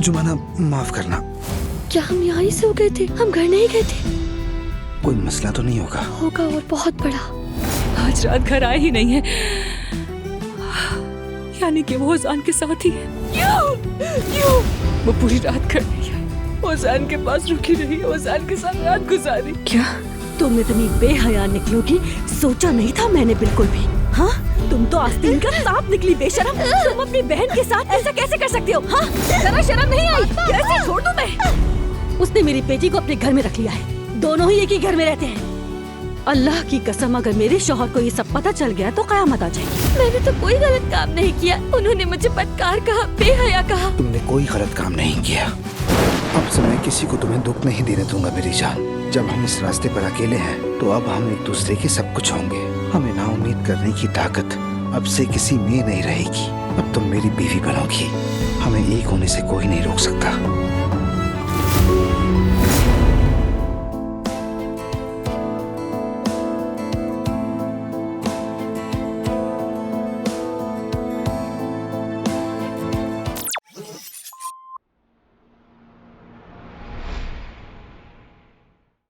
जुमाना माफ करना। क्या हम यहाँ ही सो गए थे? हम घर नहीं गए थे? कोई मसला तो नहीं होगा? होगा, और बहुत बड़ा। आज रात घर आए ही नहीं है, यानी कि वो ओजान के साथ ही है। क्यों वो पूरी रात घर नहीं आई, ओजान के पास रुकी रही, ओजान के साथ रात गुजारी। क्या तुम इतनी बेहया निकलोगी सोचा नहीं था मैंने बिल्कुल भी। हाँ, तुम तो आस्तीन का सांप निकली बेशरम। तुम अपनी बहन के साथ ऐसा कैसे कर सकती हो? हाँ, जरा शर्म नहीं आई? कैसे छोड़ दूं मैं? उसने मेरी बेटी को अपने घर में रख लिया है, दोनों ही एक ही घर में रहते हैं। अल्लाह की कसम, अगर मेरे शौहर को ये सब पता चल गया तो कयामत आ जाएगी। मैंने तो कोई गलत काम नहीं किया। उन्होंने मुझे बदकार कहा, बेहया कहा। तुमने कोई गलत काम नहीं किया। अब से मैं किसी को तुम्हें दुख नहीं देने दूंगा मेरी जान। जब हम इस रास्ते पर अकेले हैं तो अब हम एक दूसरे के सब कुछ होंगे। हमें नाउम्मीद करने की ताकत अब से किसी में नहीं रहेगी। अब तुम मेरी बीवी बनोगी, हमें एक होने से कोई नहीं रोक सकता।